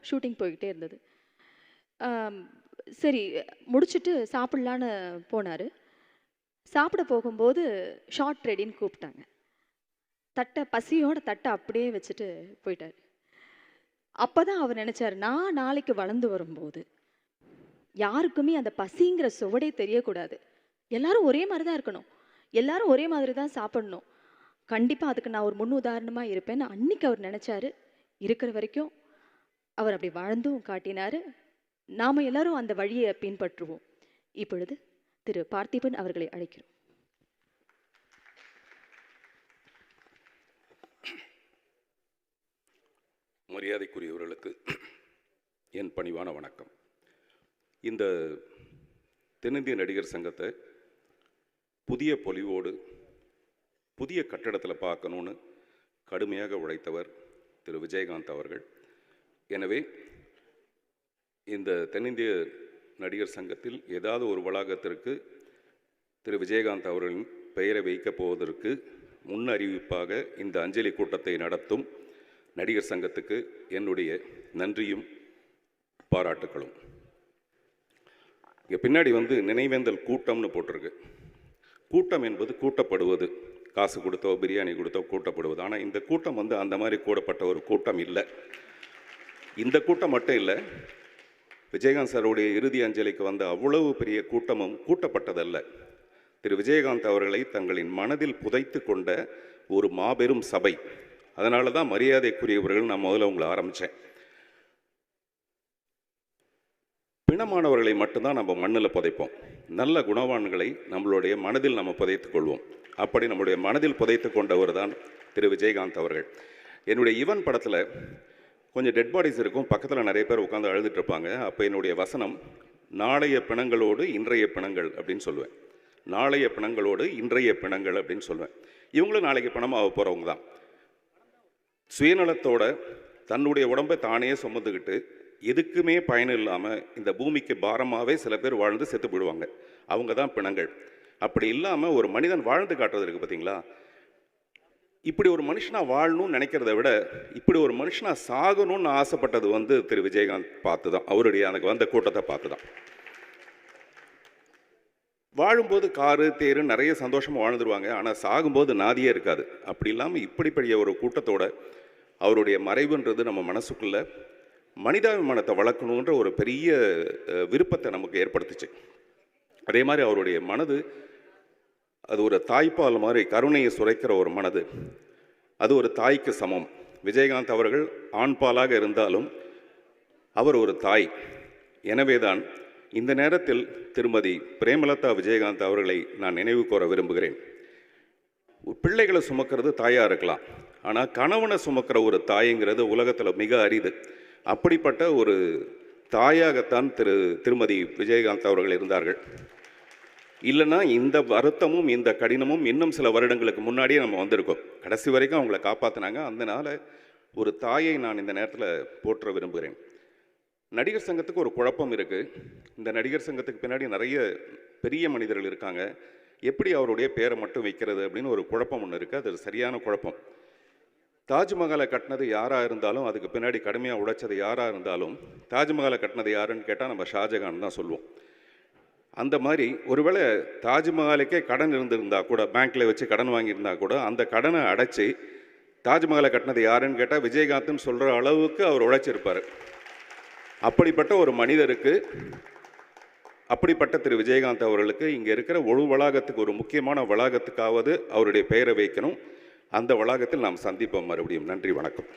Shooting போய்கிட்டே இருந்தது. சரி முடிச்சுட்டு சாப்பிட்லான்னு போனார். சாப்பிட போகும்போது ஷார்ட் ரெடின்னு கூப்பிட்டாங்க. பசியோட தட்டை அப்படியே வச்சுட்டு போயிட்டார். அப்போ தான் அவர் நினச்சார், நான் நாளைக்கு வளர்ந்து வரும்போது யாருக்குமே அந்த பசிங்கிற சுவடே தெரியக்கூடாது. எல்லாரும் ஒரே மாதிரி தான் இருக்கணும், எல்லாரும் ஒரே மாதிரி தான் சாப்பிடணும். கண்டிப்பாக அதுக்கு நான் ஒரு முன் உதாரணமாக இருப்பேன்னு அன்னைக்கு அவர் நினச்சாரு. இருக்கிற வரைக்கும் அவர் அப்படி வாழ்ந்தும் காட்டினார். நாம் எல்லாரும் அந்த வழியை பின்பற்றுவோம். இப்பொழுது திரு பார்த்திபன் அவர்களை அழைக்கிறோம். மரியாதைக்குரியவர்களுக்கு என் பணிவான வணக்கம். இந்த தென்னிந்திய நடிகர் சங்கத்தை புதிய பொலிவோடு புதிய கட்டடத்தில் பார்க்கணுன்னு கடுமையாக உழைத்தவர் திரு விஜயகாந்த் அவர்கள். எனவே இந்த தென்னிந்திய நடிகர் சங்கத்தில் ஏதாவது ஒரு வளாகத்திற்கு திரு விஜயகாந்த் அவர்களின் பெயரை வைக்கப் போவதற்கு முன் அறிவிப்பாக இந்த அஞ்சலி கூட்டத்தை நடத்தும் நடிகர் சங்கத்துக்கு என்னுடைய நன்றியும் பாராட்டுக்களும். இங்கே பின்னாடி நினைவேந்தல் கூட்டம்னு போட்டிருக்கு. கூட்டம் என்பது கூட்டப்படுவது, காசு கொடுத்தோ பிரியாணி கொடுத்தோ கூட்டப்படுவது. ஆனால் இந்த கூட்டம் அந்த மாதிரி கூடப்பட்ட ஒரு கூட்டம் இல்லை. இந்த கூட்டம் மட்டும் இல்லை, விஜயகாந்த் சாருடைய இறுதி அஞ்சலிக்கு வந்த அவ்வளவு பெரிய கூட்டமும் கூட்டப்பட்டதல்ல. திரு விஜயகாந்த் அவர்களை தங்களின் மனதில் புதைத்து கொண்ட ஒரு மாபெரும் சபை. அதனால தான் மரியாதைக்குரியவர்கள் நான் முதல்ல உங்களை ஆரம்பித்தேன். பிணமானவர்களை மட்டும்தான் நம்ம மண்ணில் புதைப்போம், நல்ல குணவான்களை நம்மளுடைய மனதில் நம்ம புதைத்துக் கொள்வோம். அப்படி நம்முடைய மனதில் புதைத்து கொண்டவர் தான் திரு விஜயகாந்த் அவர்கள். என்னுடைய ஈவன் படத்தில் கொஞ்சம் டெட் பாடிஸ் இருக்கும், பக்கத்தில் நிறைய பேர் உட்காந்து அழுதுட்டு இருப்பாங்க. அப்போ என்னுடைய வசனம் நாளைய பிணங்களோடு இன்றைய பிணங்கள் அப்படின்னு சொல்லுவேன். நாளைய பிணங்களோடு இன்றைய பிணங்கள் அப்படின்னு சொல்லுவேன். இவங்களும் நாளைக்கு பிணமாக போகிறவங்க தான். சுயநலத்தோட தன்னுடைய உடம்பை தானே சுமந்துக்கிட்டு எதுக்குமே பயன் இல்லாமல் இந்த பூமிக்கு பாரமாகவே சில பேர் வாழ்ந்து செத்து போயிடுவாங்க. அவங்க தான் பிணங்கள். அப்படி இல்லாமல் ஒரு மனிதன் வாழ்ந்து காட்டுறது இருக்குது பார்த்தீங்களா? இப்படி ஒரு மனுஷனாக வாழணும்னு நினைக்கிறத விட இப்படி ஒரு மனுஷனாக சாகணும்னு ஆசைப்பட்டது திரு விஜயகாந்த் பார்த்து தான், அவருடைய எனக்கு வந்த கூட்டத்தை பார்த்து தான். வாழும்போது காரு தேரு நிறைய சந்தோஷமாக வாழ்ந்துருவாங்க, ஆனால் சாகும்போது நாதியே இருக்காது. அப்படி இல்லாமல் இப்படிப்படிய ஒரு கூட்டத்தோட அவருடைய மறைவுன்றது நம்ம மனசுக்குள்ளே மனிதாபிமானத்தை வளர்க்கணுன்ற ஒரு பெரிய விருப்பத்தை நமக்கு ஏற்படுத்துச்சு. அதே மாதிரி அவருடைய மனது அது ஒரு தாய்ப்பால் மாதிரி கருணையை சுரைக்கிற ஒரு மனது. அது ஒரு தாய்க்கு சமம். விஜயகாந்த் அவர்கள் ஆண்பாலாக இருந்தாலும் அவர் ஒரு தாய். எனவே தான் இந்த நேரத்தில் திருமதி பிரேமலதா விஜயகாந்த் அவர்களை நான் நினைவு கூற விரும்புகிறேன். பிள்ளைகளை சுமக்கிறது தாயாக இருக்கலாம், ஆனால் கணவனை சுமக்கிற ஒரு தாய்ங்கிறது உலகத்தில் மிக அரிது. அப்படிப்பட்ட ஒரு தாயாகத்தான் திருமதி விஜயகாந்த் அவர்கள் இருந்தார்கள். இல்லைன்னா இந்த வருத்தமும் இந்த கடினமும் இன்னும் சில வருடங்களுக்கு முன்னாடியே நம்ம வந்திருக்கோம். கடைசி வரைக்கும் அவங்கள காப்பாற்றினாங்க. அதனால் ஒரு தாயை நான் இந்த நேரத்தில் போற்ற விரும்புகிறேன். நடிகர் சங்கத்துக்கு ஒரு குழப்பம் இருக்குது. இந்த நடிகர் சங்கத்துக்கு பின்னாடி நிறைய பெரிய மனிதர்கள் இருக்காங்க. எப்படி அவருடைய பேரை மட்டும் வைக்கிறது அப்படின்னு ஒரு குழப்பம் ஒன்று இருக்குது. அது சரியான குழப்பம். தாஜ்மஹாலை கட்டினது யாராக இருந்தாலும், அதுக்கு பின்னாடி கடுமையாக உழைச்சது யாராக இருந்தாலும், தாஜ்மஹாலை கட்டினது யாருன்னு கேட்டால் நம்ம ஷாஜகான் தான் சொல்லுவோம். அந்த மாதிரி ஒருவேளை தாஜ்மஹாலுக்கே கடன் இருந்திருந்தா கூட, பேங்க்கில் வச்சு கடன் வாங்கியிருந்தா கூட, அந்த கடனை அடைச்சி தாஜ்மஹாலை கட்டினது யாருன்னு கேட்டால் விஜயகாந்த்னு சொல்கிற அளவுக்கு அவர் உழைச்சிருப்பார். அப்படிப்பட்ட ஒரு மனிதருக்கு, அப்படிப்பட்ட திரு விஜயகாந்த் அவர்களுக்கு இங்கே இருக்கிற ஒரு வளாகத்துக்கு, ஒரு முக்கியமான வளாகத்துக்காவது அவருடைய பெயரை வைக்கணும். அந்த வளாகத்தில் நாம் சந்திப்போம் மறுபடியும். நன்றி, வணக்கம்.